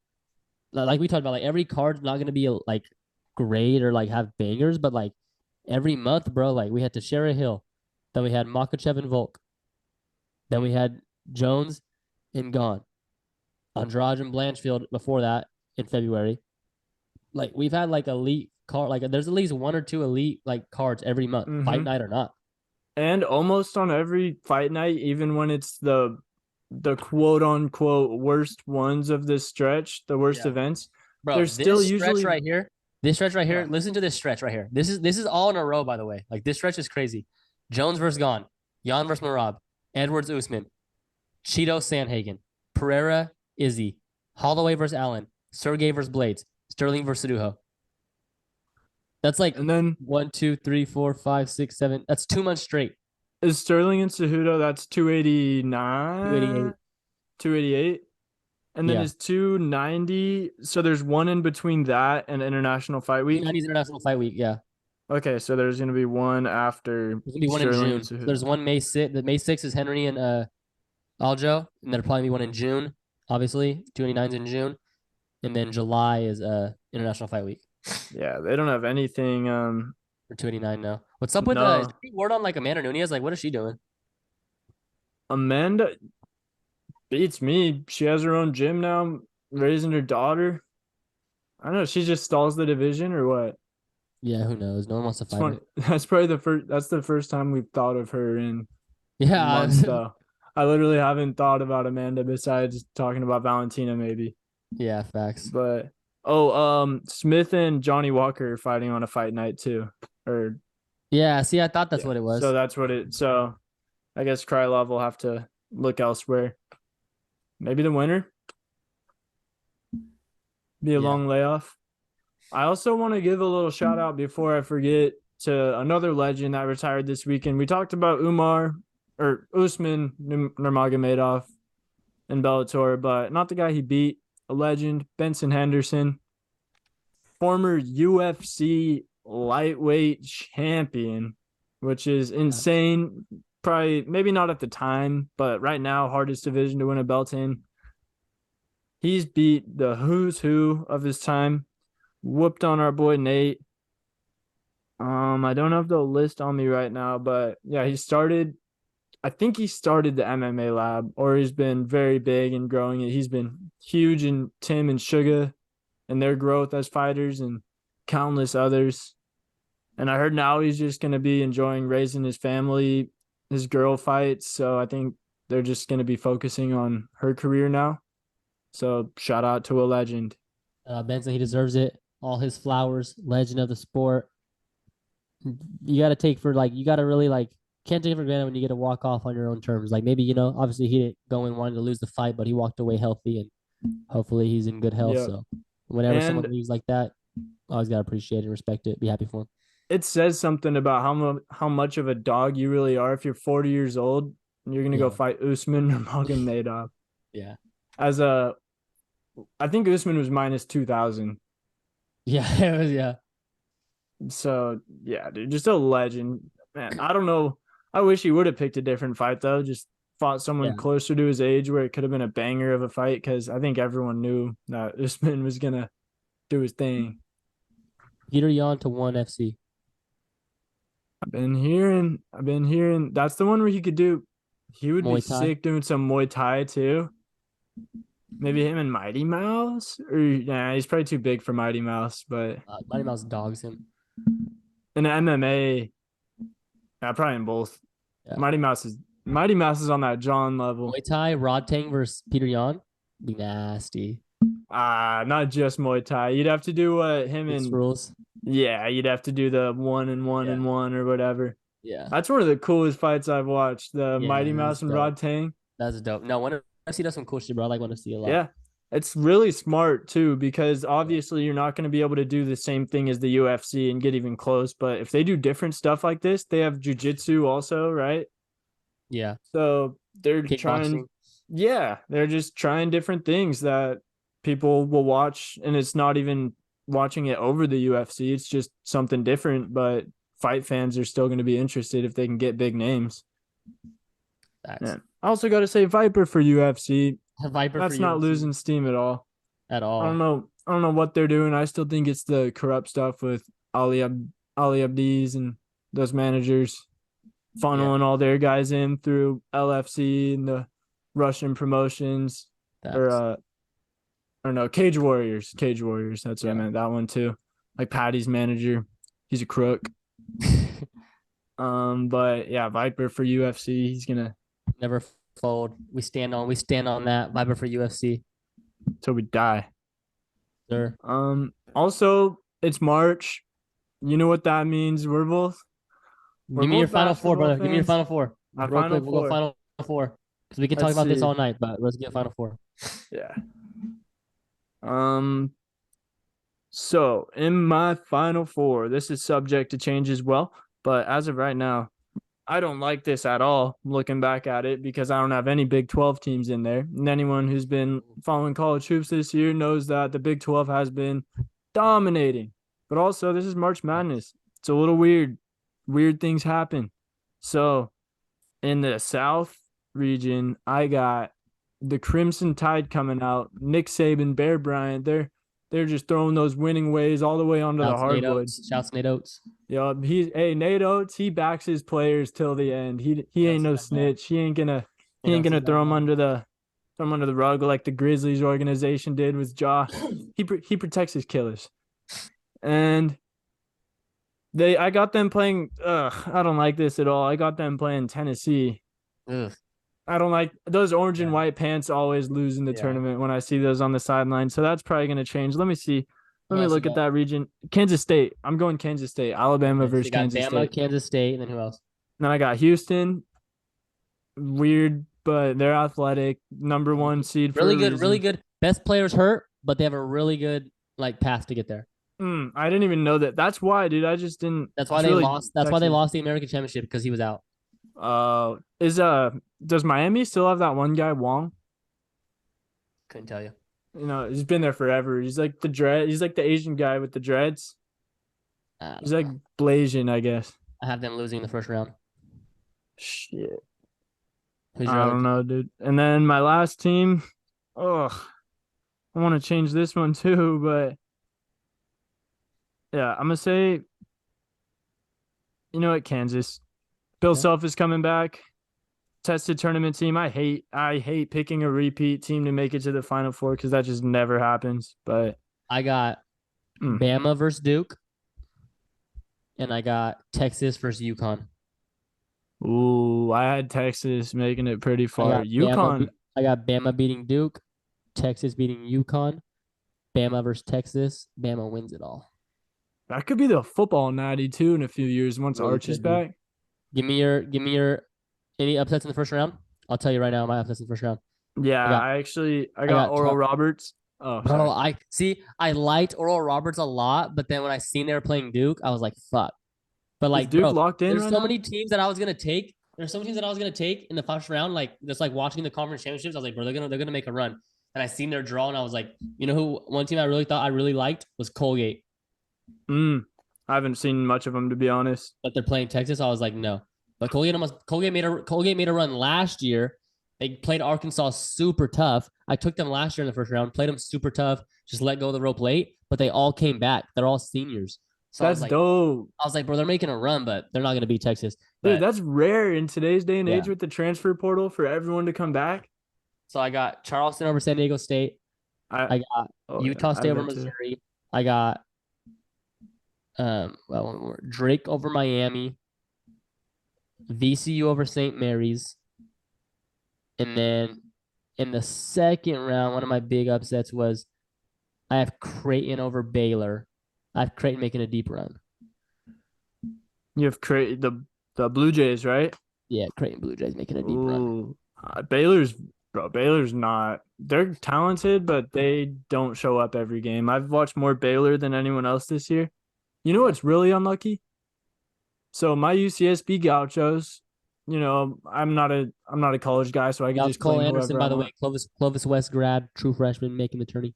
we talked about, like every card's not gonna be like great or like have bangers, but like every month, bro, like we had Teixeira Hill, then we had Makachev and Volk, then we had Jones and Gone, Andrade and Blanchfield before that in February. Like we've had like elite card, like there's at least one or two elite like cards every month, fight
mhm.
night or not.
And almost on every fight night, even when it's the quote unquote worst ones of this stretch, the worst
Yeah.
events,
Bro,
there's still usually
this stretch right here,
yeah.
listen to this stretch right here. This is all in a row, by the way. Like this stretch is crazy. Jones versus Gone, Jan versus Merab, Edwards Usman, Cheeto Sanhagen, Pereira Izzy, Holloway versus Allen, Sergey versus Blades, Sterling versus Cejudo. That's like
And then
1, 2, 3, 4, 5, 6, 7. That's 2 months straight.
is Sterling and Cejudo, that's 289,
288.
288. And then
Yeah.
is 290. So there's one in between that and International Fight Week.
290's International Fight Week. Yeah.
Okay, so there's gonna be one after
There's gonna be one
Sterling
in
and
June.
Cejudo.
There's one May 6th. The May 6th is Henry and Aljo, and there'll probably be one in June. Obviously, 289's in June, and then July is International Fight Week
Yeah, they don't have anything.
for 289 now. What's up with
No.
is there any word on like Amanda Nunez? Like, what is she doing?
Amanda beats me. She has her own gym now, raising her daughter. I don't know. She just stalls the division or what?
Yeah, who knows? No one wants to
It's
fight
funny.
her.
That's probably the first time we've thought of her in
Yeah,
months, though. I literally haven't thought about Amanda besides talking about Valentina, maybe.
yeah, facts.
But Smith and Johnny Walker are fighting on a fight night too. Or
Yeah, see, I thought that's
yeah.
what it
So
was.
that's what it so I guess Krylov will have to look elsewhere. Maybe the winner. Be a
Yeah.
long layoff. I also want to give a little shout out before I forget to another legend that retired this weekend. We talked about Usman Nurmagomedov in Bellator, but not the guy he beat. A legend, Benson Henderson, former UFC lightweight champion, which is insane. Probably, maybe not at the time, but right now, hardest division to win a belt in. He's beat the who's who of his time, whooped on our boy Nate. I don't have the list on me right now, but yeah, I think he started the MMA lab, or he's been very big and growing it. He's been huge in Tim and Suga and their growth as fighters and countless others. And I heard now he's just going to be enjoying raising his family, his girl fights. So I think they're just going to be focusing on her career now. So shout out to a legend.
Benson, he deserves it. All his flowers, legend of the sport. You got to take for like, you got to really like, can't take it for granted when you get to walk off on your own terms. Like maybe, obviously he didn't go and wanted to lose the fight, but he walked away healthy and hopefully he's in good health.
Yeah.
So whenever someone
And
leaves like that, always got to appreciate and respect it. Be happy for him.
it says something about how much of a dog you really are if you're 40 years old and you're going to go fight Usman or Nurmagomedov.
Yeah.
I think Usman was minus 2,000.
Yeah, it was, yeah.
So, yeah, dude, just a legend. Man, I don't know. I wish he would have picked a different fight, though. Just fought someone closer to his age where it could have been a banger of a fight because I think everyone knew that Usman was going to do his thing.
Peter Yan to ONE FC.
I've been hearing that's the one where he would be
Muay Thai.
sick doing some Muay Thai, too. Maybe him and Mighty Mouse? Or, yeah, he's probably too big for Mighty Mouse, but
Mighty Mouse dogs him.
in MMA, yeah, probably in both.
Yeah.
Mighty Mouse is on that John level.
Muay Thai, Rod Tang versus Peter Yan. Be nasty.
Not just Muay Thai. You'd have to do him
Mixed
and
rules.
yeah, you'd have to do the 1-1-1 or whatever.
Yeah.
That's one of the coolest fights I've watched. The Mighty Mouse and
dope.
Rod Tang.
That's dope. No, ONE FC does some cool shit, bro. I like ONE FC a lot.
Yeah. It's really smart too, because obviously you're not going to be able to do the same thing as the UFC and get even close. But if they do different stuff like this, they have jujitsu also, right?
Yeah.
So they're trying, they're just trying different things that people will watch, and it's not even watching it over the UFC. It's just something different, but fight fans are still going to be interested if they can get big names. Yeah. I also got to say Viper for UFC. That's not losing steam at all.
At all.
I don't know what they're doing. I still think it's the corrupt stuff with Ali Abdiz and those managers funneling all their guys in through LFC and the Russian promotions. Or no, Cage Warriors. That's what I meant. That one too. Like Patty's manager. He's a crook. But yeah, Viper for UFC. He's gonna
never fold. We stand on that. Viper for UFC
till we die.
Sure.
Also, it's March. You know what that means. We're both.
Give me your final four, brother. Give me your final four.
My final
four. We'll go final four because we can talk about this all night. But let's get final four.
Yeah. So in my final four, this is subject to change as well. But as of right now, I don't like this at all, looking back at it, because I don't have any Big 12 teams in there. And anyone who's been following college hoops this year knows that the Big 12 has been dominating. But also, this is March Madness. It's a little weird. Weird things happen. So in the South region, I got the Crimson Tide coming out. Nick Saban, Bear Bryant, they're just throwing those winning ways all the way onto the hardwood.
Shouts Nate Oates.
Yeah, Nate Oates, he backs his players till the end. He ain't no snitch. He ain't gonna throw him under the rug like the Grizzlies organization did with Ja. He protects his killers. And I got them playing. I don't like this at all. I got them playing Tennessee.
Ugh.
I don't like those orange and
Yeah.
white pants always lose in the
Yeah.
tournament when I see those on the sideline. So that's probably going to change. Let me see. Let
Who
me
else you
look at
got?
that region. Kansas State. I'm going Kansas State. Alabama
Okay, so
versus
you got
Kansas
Bama,
State.
Kansas State, and then who else?
Then I got Houston. Weird, but they're athletic. Number
Yeah.
one seed for
Really
a
good, really
reason.
good. Best players hurt, but they have a really good like path to get there.
I didn't even know that. That's why, dude. I just didn't.
That's why
It's
they
really
lost. That's why they
Texas.
lost the American Championship because he was out.
Is does Miami still have that one guy Wong?
Couldn't tell you.
You know, he's been there forever. He's like the dread. He's like the Asian guy with the dreads.
I
He's
don't
like
know.
Blasian, I guess.
I have them losing in the first round.
Shit.
Who's your
I
other
don't
team?
know, dude. And then my last team. Ugh. I want to change this one too, but yeah, I'm gonna say, you know what, Kansas. Bill
Okay.
Self is coming back. Tested tournament team. I hate picking a repeat team to make it to the Final Four because that just never happens. But
I got
mm.
Bama versus Duke, and I got Texas versus UConn.
Ooh, I had Texas making it pretty
I
far.
got Bama.
UConn.
I got Bama beating Duke, Texas beating UConn, Bama versus Texas. Bama wins it all.
That could be the football natty too in a few years once
Really
Arch is
could be.
back.
Give me your any upsets in the first round. I'll tell you right now my upsets in the first round.
Yeah,
I got
I
I
got
got
Oral Roberts. Oh,
bro.
sorry.
I see. I liked Oral Roberts a lot, but then when I seen they were playing Duke, I was like, fuck. But
Is
like,
Duke
bro,
locked in
there's
right
so
now?
many teams that I was gonna take. There's so many teams that I was gonna take in the first round. Like just like watching the conference championships, I was like, bro, they're gonna make a run. And I seen their draw, and I was like, you know who? One team I really thought I really liked was Colgate,
I haven't seen much of them to be honest.
but they're playing Texas. I was like, no. But Colgate made a run last year. They played Arkansas super tough. I took them last year in the first round, played them super tough, just let go of the rope late, but they all came back. They're all seniors. So
That's dope.
I was like, bro, they're making a run, but they're not going to beat Texas.
Dude,
But
that's rare in today's day and
yeah,
age with the transfer portal for everyone to come back.
so I got Charleston over San Diego State.
I
I got
Oh yeah,
Utah
I
State
have
over
that too.
Missouri. I got one more. Drake over Miami. VCU over St. Mary's. And then in the second round, one of my big upsets was I have Creighton over Baylor. I have Creighton making a deep run.
You have created the Blue Jays, right?
Yeah, Creighton Blue Jays making a deep run.
Ooh, Baylor's not. They're talented, but they don't show up every game. I've watched more Baylor than anyone else this year. You know
Yeah.
what's really unlucky? So my UCSB Gauchos, you know, I'm not a college guy, so I can just
Cole
claim
Anderson,
whoever I
by the way,
want.
Clovis West grad, true freshman, making the tourney.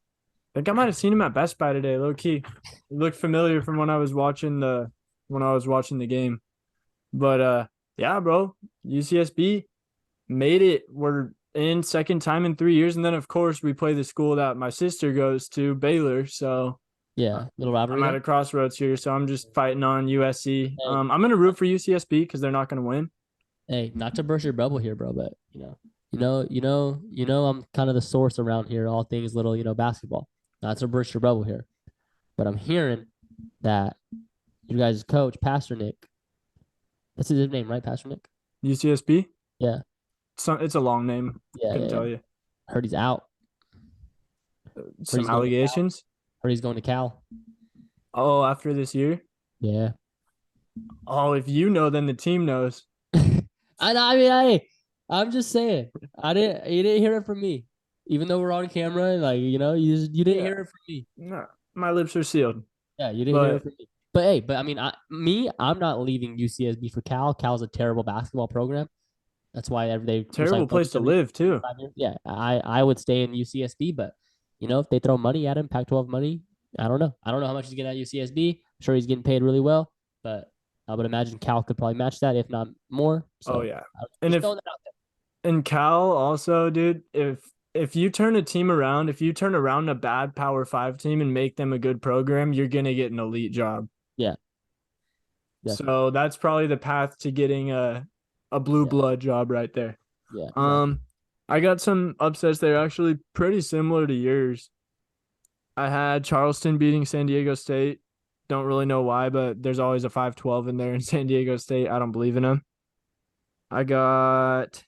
I think I might have seen him at Best Buy today, low key. He looked familiar from when I was watching the game. But yeah, bro, UCSB made it. We're in second time in 3 years, and then of course we play the school that my sister goes to, Baylor. So
Yeah, little
I'm
rivalry
at
there.
a crossroads here. So I'm just fighting on USC.
Hey,
I'm gonna root for UCSB because they're not gonna win.
hey, not to burst your bubble here, bro, but I'm kind of the source around here, all things little, basketball. Not to burst your bubble here, but I'm hearing that you guys' coach, Pastor Nick, that's his name, right? Pastor Nick?
UCSB.
Yeah,
It's a long name.
yeah,
Couldn't
yeah, yeah.
tell you.
Heard he's out. Heard
Some
he's going to Cal.
allegations.
Heard he's going to Cal.
Oh, after this year.
Yeah.
Oh, if you know, then the team knows.
I'm just saying. You didn't hear it from me. Even though we're on camera, like, you didn't
Yeah,
hear it from me.
no, my lips are sealed.
Yeah, you didn't hear it
But
from me. But I mean, I'm not leaving UCSB for Cal. Cal's a terrible basketball program. That's why they
terrible
recite
place
budgets
to
every
live too.
5 years. Yeah, I would stay in UCSB, but if they throw money at him, Pac-12 money, I don't know. I don't know how much he's getting at UCSB. I'm sure he's getting paid really well, but I would imagine Cal could probably match that, if not more. So
Oh yeah.
I'm
And
just
if
throwing that out
and Cal also, dude, if you turn a team around, if you turn around a bad Power 5 team and make them a good program, you're gonna get an elite job.
there. Yeah, definitely.
So that's probably the path to getting a blue
Yeah,
blood job right there.
yeah, exactly.
I got some upsets there actually pretty similar to yours. I had Charleston beating San Diego State. Don't really know why, but there's always a 5'12" in there in San Diego State. I don't believe in him. I got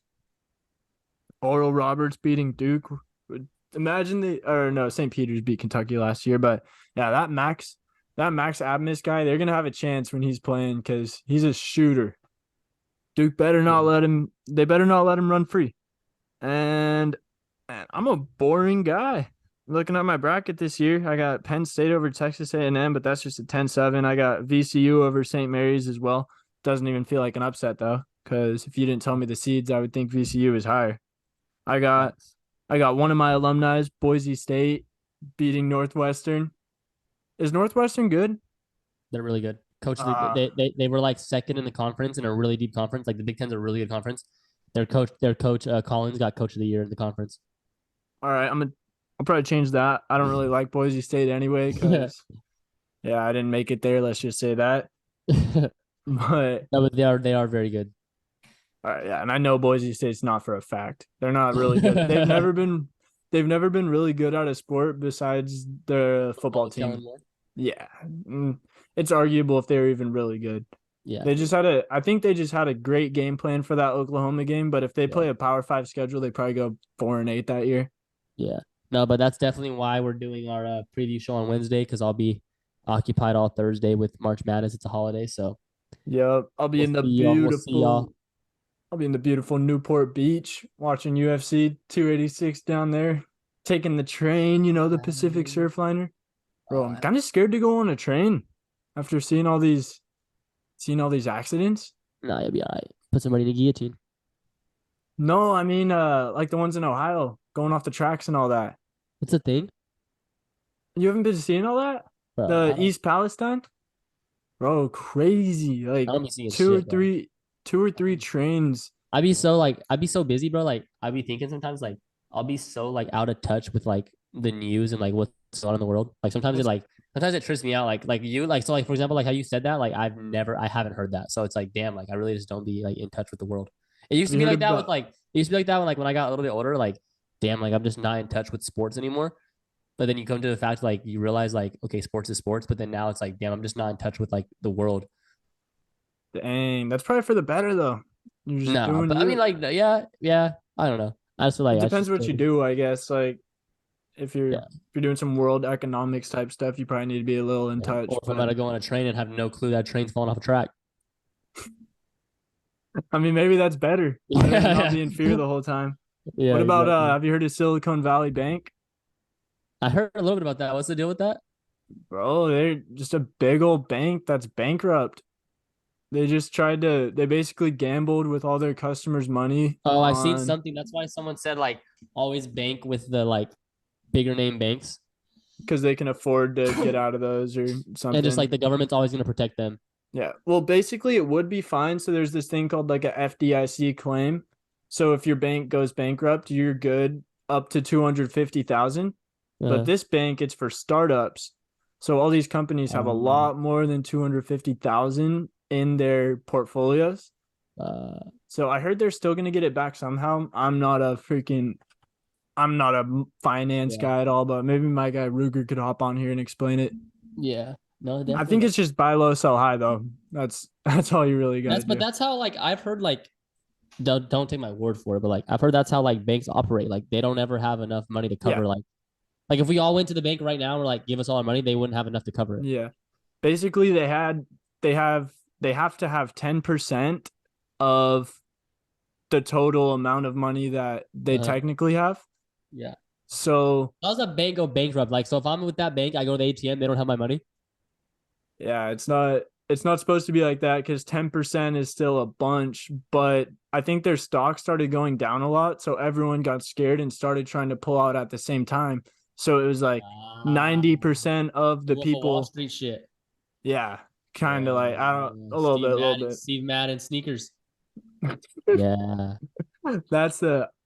Oral Roberts beating Duke. Imagine St. Peter's beat Kentucky last year, but yeah, that Max Abmas guy, they're gonna have a chance when he's playing because he's a shooter. Duke better not let him. They better not let him run free. And man, I'm a boring guy. Looking at my bracket this year, I got Penn State over Texas A&M, but that's just a 10-7. I got VCU over St. Mary's as well. Doesn't even feel like an upset though, because if you didn't tell me the seeds, I would think VCU is higher. I got one of my alumni, Boise State, beating Northwestern. Is Northwestern good?
They're really good. They were like second in the conference in a really deep conference. Like the Big Ten's a really good conference. Their coach Collins got coach of the year in the conference.
All right, I'll probably change that. I don't really like Boise State anyway because yeah, I didn't make it there. Let's just say that. But
no, but they are very good.
all right, yeah, and I know Boise State's not for a fact. They're not really good. They've never been really good at a sport besides the football team. Yeah, it's arguable if they're even really good.
Yeah,
I think they just had a great game plan for that Oklahoma game. But if they play a Power 5 schedule, they probably go 4-8 that year.
Yeah, no, but that's definitely why we're doing our preview show on Wednesday because I'll be occupied all Thursday with March Madness. It's a holiday, so
yep, I'll be in the beautiful Newport Beach watching UFC 286 down there, taking the train. You know, the Pacific Surfliner. Bro, I'm kind of scared to go on a train after seeing all these accidents.
No, you'll be all right. Put somebody in a guillotine.
No, I mean, like the ones in Ohio going off the tracks and all that.
It's a thing.
You haven't been seeing all that?
Bro,
the East Palestine? Bro, crazy. Like two or three trains.
I'd be so busy, bro. Like I'd be thinking sometimes like I'll be so like out of touch with like the news and like what's going on in the world. Like sometimes it trips me out. Like you like so like for example, like how you said that, like I haven't heard that. So it's like damn, like I really just don't be like in touch with the world. It used to be like that with like it used to be like that when I got a little bit older, like damn, like I'm just not in touch with sports anymore. But then you come to the fact like you realize like okay, sports is sports, but then now it's like damn, I'm just not in touch with like the world.
Dang, that's probably for the better though.
You're just but I mean like yeah, I don't know. I just feel like
it depends what you do, I guess. Like if you're doing some world economics type stuff, you probably need to be a little in touch.
Or if I'm about to go on a train and have no clue that train's falling off a track.
I mean, maybe that's better. Not be in fear the whole time. Yeah. What about have you heard of Silicon Valley Bank?
I heard a little bit about that. What's the deal with that?
Bro, they're just a big old bank that's bankrupt. They basically gambled with all their customers' money.
Oh, I've seen something. That's why someone said like always bank with the like bigger name banks.
Because they can afford to get out of those or something.
And just like the government's always going to protect them.
Yeah. Well, basically it would be fine. So there's this thing called like a FDIC claim. So if your bank goes bankrupt, you're good up to 250,000. But this bank, it's for startups. So all these companies have a lot more than 250,000 in their portfolios. So I heard they're still going to get it back somehow. I'm not a finance guy at all, but maybe my guy Ruger could hop on here and explain it.
Yeah. No, definitely.
I think it's just buy low, sell high though. That's all you really got.
But that's how like I've heard like don't take my word for it, but like I've heard that's how like banks operate. Like they don't ever have enough money to cover like if we all went to the bank right now and we're like give us all our money, they wouldn't have enough to cover it.
Yeah. Basically they have to have 10% of the total amount of money that they technically have.
Yeah.
So
how does a bank go bankrupt? Like so if I'm with that bank, I go to the ATM, they don't have my money.
Yeah, it's not supposed to be like that because 10% is still a bunch, but I think their stock started going down a lot. So everyone got scared and started trying to pull out at the same time. So it was like 90% of the people.
Wall Street shit.
Yeah, kind of like, I don't, a little bit.
Steve Madden sneakers. Yeah.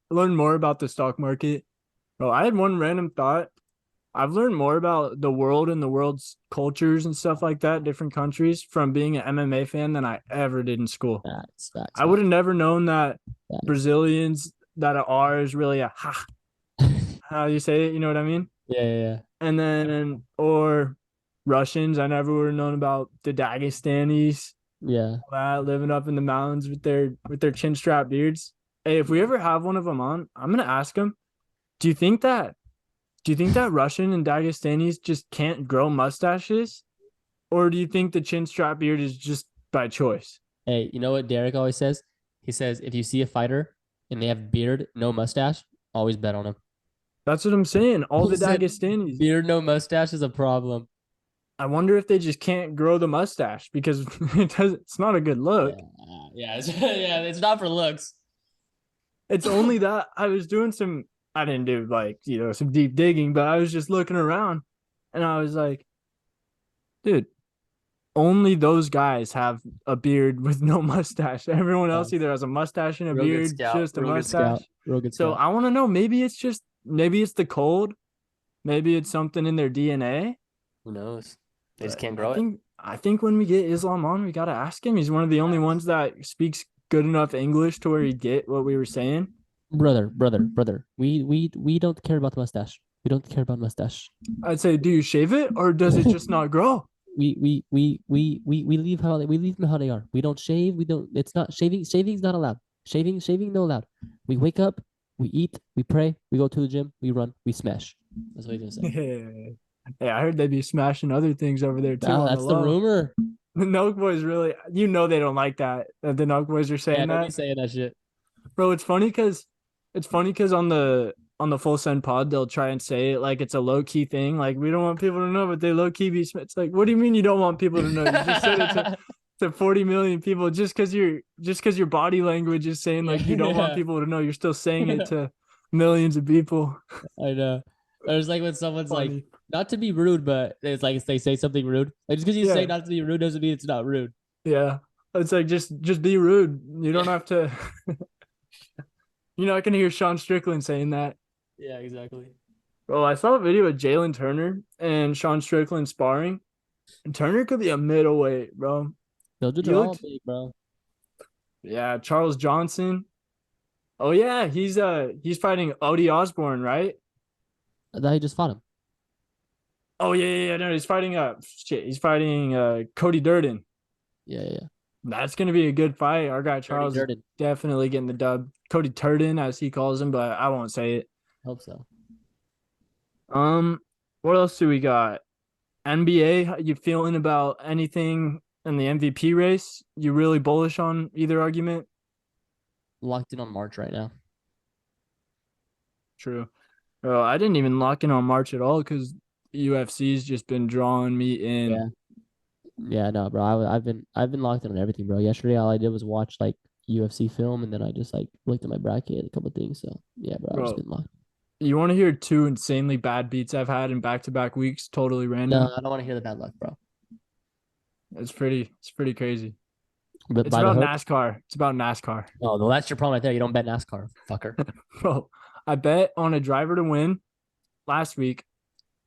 Learn more about the stock market. Bro, I had one random thought. I've learned more about the world and the world's cultures and stuff like that, different countries, from being an MMA fan than I ever did in school.
Facts.
I would have never known that Brazilians, that a R is really a ha. How do you say it? You know what I mean?
Yeah.
And then, or Russians. I never would have known about the Dagestanis,
Yeah.
all that living up in the mountains with their chin strap beards. Hey, if we ever have one of them on, I'm gonna ask him. Do you think that Russian and Dagestanis just can't grow mustaches, or do you think the chin strap beard is just by choice?
Hey, you know what Derek always says? He says if you see a fighter and they have beard, no mustache, always bet on him.
That's what I'm saying. All
He
the
said
Dagestanis.
beard, no mustache is a problem.
I wonder if they just can't grow the mustache because it's not a good look.
Yeah, yeah, it's not for looks.
It's only that I didn't do like, some deep digging, but I was just looking around and I was like, dude, only those guys have a beard with no mustache. Everyone else either has a mustache and a
Real good
beard,
scout.
just a
Real good
mustache.
scout. Real good
So
scout.
I want to know, maybe it's the cold, maybe it's something in their DNA.
Who knows? They just
But
can't grow it.
I think when we get Islam on, we gotta ask him. He's one of the only ones that speaks good enough English to where he'd get what we were saying.
Brother. We don't care about the mustache. We don't care about mustache.
I'd say, do you shave it or does it just not grow?
We leave them how they are. We don't shave. We don't. It's not shaving. Shaving's not allowed. Shaving no allowed. We wake up. We eat. We pray. We go to the gym. We run. We smash. That's what he's gonna say.
Hey, I heard they'd be smashing other things over there too. On
That's the rumor.
The Nelk boys really, they don't like that. That the Nelk boys are saying
Yeah, don't
that.
be saying that shit.
Bro, it's funny because on the Full Send pod they'll try and say it like it's a low key thing. Like we don't want people to know, but they low key be. It's like, what do you mean you don't want people to know? You just said it to 40 million people just because your body language is saying like you don't want people to know. You're still saying it to millions of people.
I know. There's like when someone's
Funny.
like, not to be rude, but it's like they say something rude. Like just because you say not to be rude doesn't mean it's not rude.
Yeah. It's like just be rude. You don't have to. You're not gonna hear Sean Strickland saying that.
Yeah, exactly.
Bro, I saw a video of Jalen Turner and Sean Strickland sparring. And Turner could be a middleweight, bro.
Those dudes are all big, bro.
Yeah, Charles Johnson. Oh yeah, he's fighting Odie Osborne, right?
I thought he just fought him.
Oh yeah. No, he's fighting Cody Durden.
Yeah.
That's gonna be a good fight. Our guy Charles is definitely getting the dub. Cody Turden, as he calls him, but I won't say it.
Hope so.
What else do we got? NBA, how you feeling about anything in the MVP race? You really bullish on either argument?
Locked in on March right now.
True. Bro, I didn't even lock in on March at all because UFC's just been drawing me in.
Yeah, no, bro. I've been locked in on everything, bro. Yesterday, all I did was watch like UFC film, and then I just like looked at my bracket and a couple things. So yeah, bro, I've just been locked.
You want to hear two insanely bad beats I've had in back-to-back weeks? Totally random.
No, I don't want to hear the bad luck, bro.
It's pretty crazy.
But
it's about NASCAR. It's about NASCAR.
Oh, well, that's your problem right there. You don't bet NASCAR, fucker.
Bro, I bet on a driver to win last week.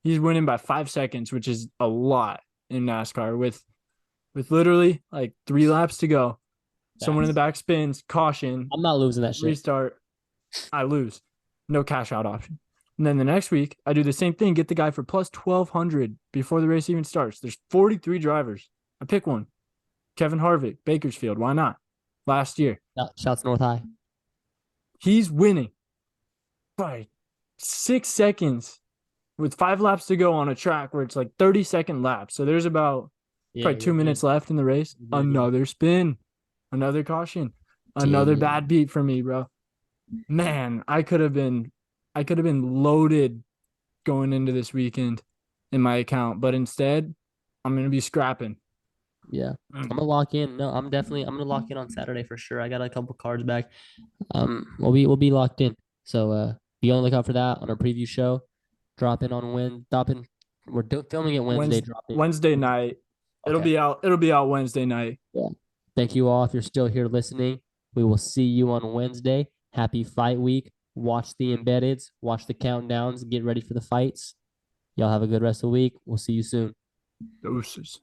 He's winning by 5 seconds, which is a lot in NASCAR with literally like 3 laps to go. Someone in the back spins, caution.
I'm not losing that shit.
Restart. I lose. No cash out option. And then the next week, I do the same thing, get the guy for plus 1,200 before the race even starts. There's 43 drivers. I pick one. Kevin Harvick, Bakersfield. Why not? Last year.
Shouts North High.
He's winning by 6 seconds with 5 laps to go on a track where it's like 30-second laps. So there's about probably 2 minutes left in the race. Another spin. Another caution. Another bad beat for me, bro. Man, I could have been loaded going into this weekend in my account, but instead, I'm gonna be scrapping.
Yeah, I'm gonna lock in. No, I'm gonna lock in on Saturday for sure. I got a couple cards back. We'll be locked in. So be on the lookout for that on our preview show. We're filming it Wednesday.
Wednesday night. It'll be out Wednesday night.
Yeah. Thank you all if you're still here listening. We will see you on Wednesday. Happy fight week. Watch the embeddeds. Watch the countdowns. Get ready for the fights. Y'all have a good rest of the week. We'll see you soon.
Doses.